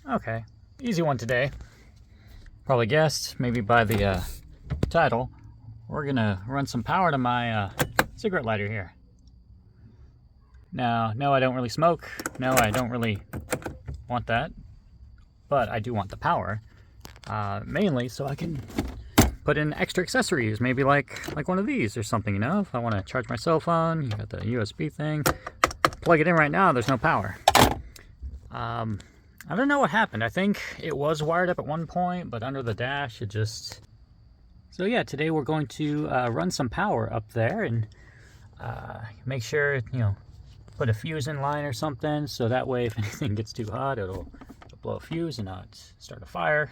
Okay, easy one today. Probably guessed, maybe by the title, we're gonna run some power to my cigarette lighter here. Now, no, I don't really smoke. No, I don't really want that. But I do want the power, mainly so I can put in extra accessories, maybe like one of these or something, you know? If I want to charge my cell phone, you got the USB thing. Plug it in right now, there's no power. I don't know what happened. I think it was wired up at one point, but under the dash it just... So yeah, today we're going to run some power up there and make sure, you know, put a fuse in line or something, so that way if anything gets too hot, it'll blow a fuse and not start a fire.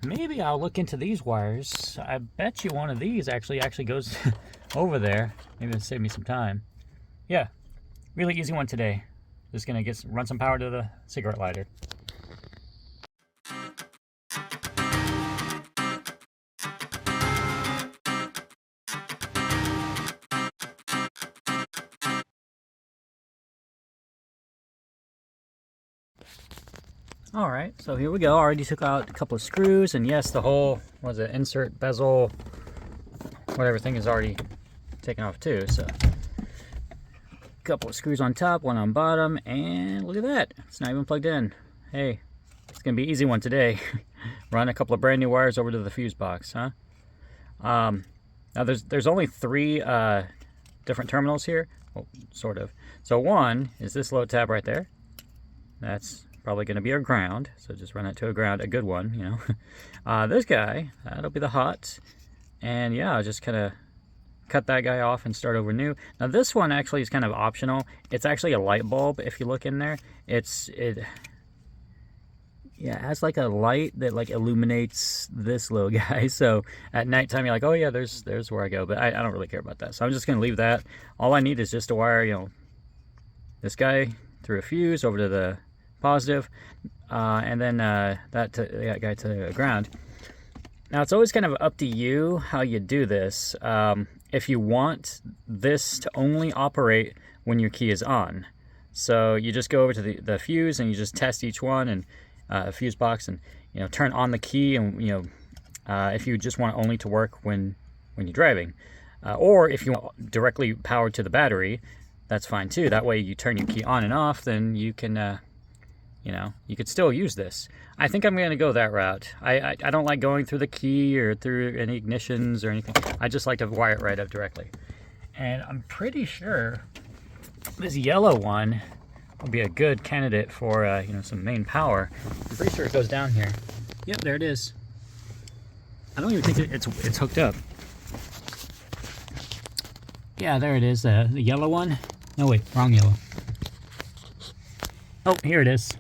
Maybe I'll look into these wires. I bet you one of these actually goes over there. Maybe it'll save me some time. Yeah, really easy one today. Just gonna run some power to the cigarette lighter. All right, so here we go. Already took out a couple of screws, and yes, the whole, what is it, insert bezel, whatever thing is already taken off too. So a couple of screws on top, one on bottom, and look at that, it's not even plugged in. Hey, it's gonna be an easy one today. Run a couple of brand new wires over to the fuse box, huh? Now there's only 3 different terminals here, well, sort of. So one is this low tab right there. That's probably going to be a ground, so just run it to a ground, a good one, you know. This guy, that'll be the hot, and yeah, I'll just kind of cut that guy off and start over new. Now this one actually is kind of optional. It's actually a light bulb. If you look in there, it has like a light that like illuminates this little guy, so at nighttime you're like, oh yeah, there's where I go. But I don't really care about that, so I'm just going to leave that. All I need is just to wire, you know, this guy through a fuse over to the positive, and then that guy to the ground. Now it's always kind of up to you how you do this. If you want this to only operate when your key is on, so you just go over to the fuse and you just test each one and fuse box, and you know, turn on the key, and you know, if you just want only to work when you're driving, or if you want directly powered to the battery, that's fine too. That way you turn your key on and off, then you can you know, you could still use this. I think I'm going to go that route. I don't like going through the key or through any ignitions or anything. I just like to wire it right up directly. And I'm pretty sure this yellow one will be a good candidate for you know, some main power. I'm pretty sure it goes down here. Yep, there it is. I don't even think it's hooked up. Yeah, there it is, the yellow one. No, wait, wrong yellow. Oh, here it is.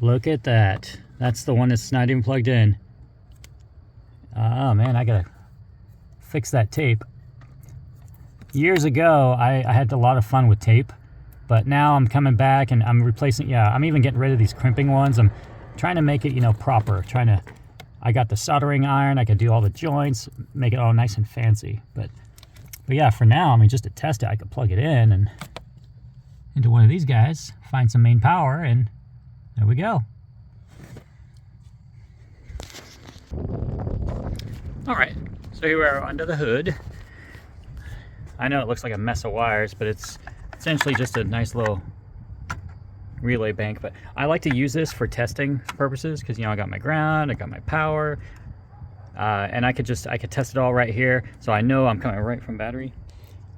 Look at that. That's the one that's not even plugged in. Oh man, I gotta fix that tape. Years ago, I had a lot of fun with tape, but now I'm coming back and I'm replacing, yeah, I'm even getting rid of these crimping ones. I'm trying to make it, you know, proper. I got the soldering iron, I could do all the joints, make it all nice and fancy. But yeah, for now, I mean, just to test it, I could plug it in and into one of these guys, find some main power, and there we go. All right, so here we are under the hood. I know it looks like a mess of wires, but it's essentially just a nice little relay bank. But I like to use this for testing purposes because, you know, I got my ground, I got my power, and I could test it all right here, so I know I'm coming right from battery,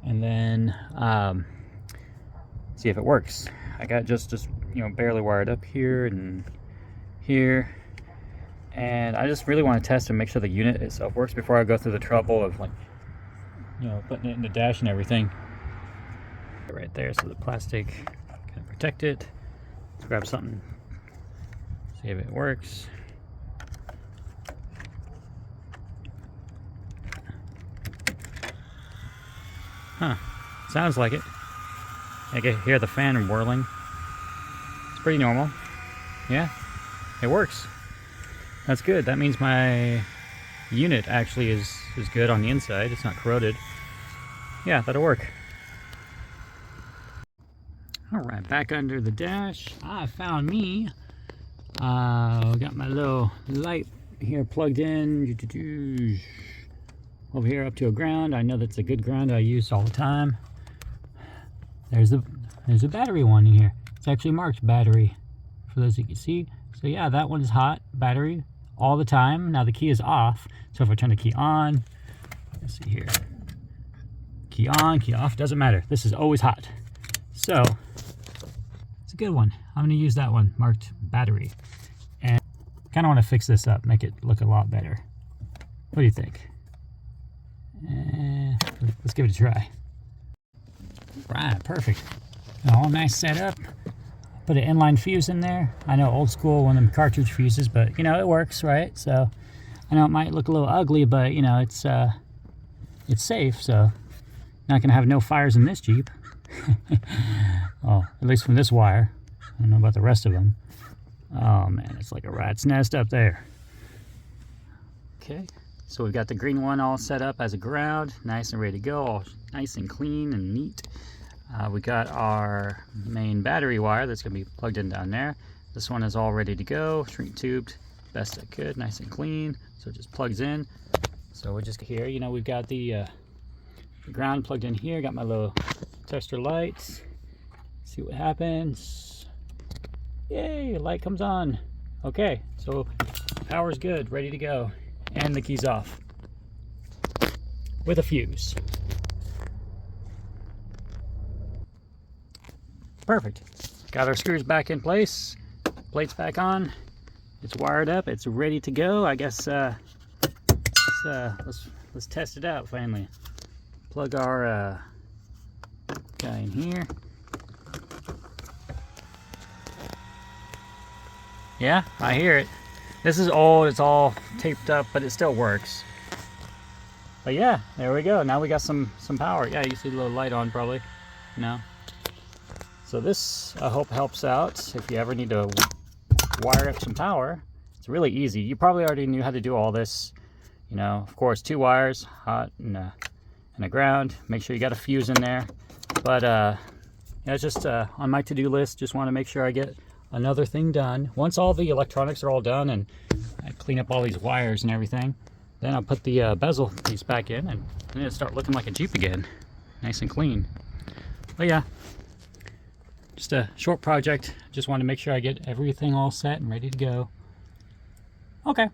and then see if it works. I got just you know, barely wired up here and here, and I just really want to test and make sure the unit itself works before I go through the trouble of, like, you know, putting it in the dash and everything. Right there, so the plastic can protect it. Let's grab something, see if it works. Huh, sounds like it. I can hear the fan whirling. It's pretty normal. Yeah, it works. That's good. That means my unit actually is good on the inside. It's not corroded. Yeah, that'll work. All right, back under the dash. I found me. Got my little light here plugged in. Over here up to a ground. I know that's a good ground I use all the time. There's a battery one in here. It's actually marked battery for those you can see. So yeah, that one's hot battery all the time. Now the key is off. So if I turn the key on, let's see here. Key on, key off, doesn't matter. This is always hot. So it's a good one. I'm gonna use that one marked battery. And kind of want to fix this up, make it look a lot better. What do you think? Let's give it a try. Right, perfect. All nice setup. Put an inline fuse in there. I know old school one of them cartridge fuses, but you know it works, right? So I know it might look a little ugly, but you know it's safe. So not gonna have no fires in this Jeep. Oh, at least from this wire. I don't know about the rest of them. Oh man, it's like a rat's nest up there. Okay, so we've got the green one all set up as a ground, nice and ready to go, all nice and clean and neat. We got our main battery wire that's going to be plugged in down there. This one is all ready to go, shrink tubed best I could, nice and clean, so it just plugs in. So we're just here, you know, we've got the ground plugged in here, got my little tester lights. See what happens. Yay, light comes on. Okay, so power's good, ready to go. And the key's off with a fuse. Perfect. Got our screws back in place, plates back on. It's wired up, it's ready to go. I guess let's test it out finally. Plug our guy in here. Yeah, I hear it. This is old, it's all taped up, but it still works. But yeah, there we go. Now we got some power. Yeah, you see the little light on probably, you know. So this, I hope, helps out if you ever need to wire up some power. It's really easy. You probably already knew how to do all this. You know, of course, 2 wires, hot and a ground. Make sure you got a fuse in there. But yeah, it's just on my to-do list. Just want to make sure I get another thing done. Once all the electronics are all done and I clean up all these wires and everything, then I'll put the bezel piece back in and then it'll start looking like a Jeep again. Nice and clean. But yeah, just a short project. Just want to make sure I get everything all set and ready to go. Okay.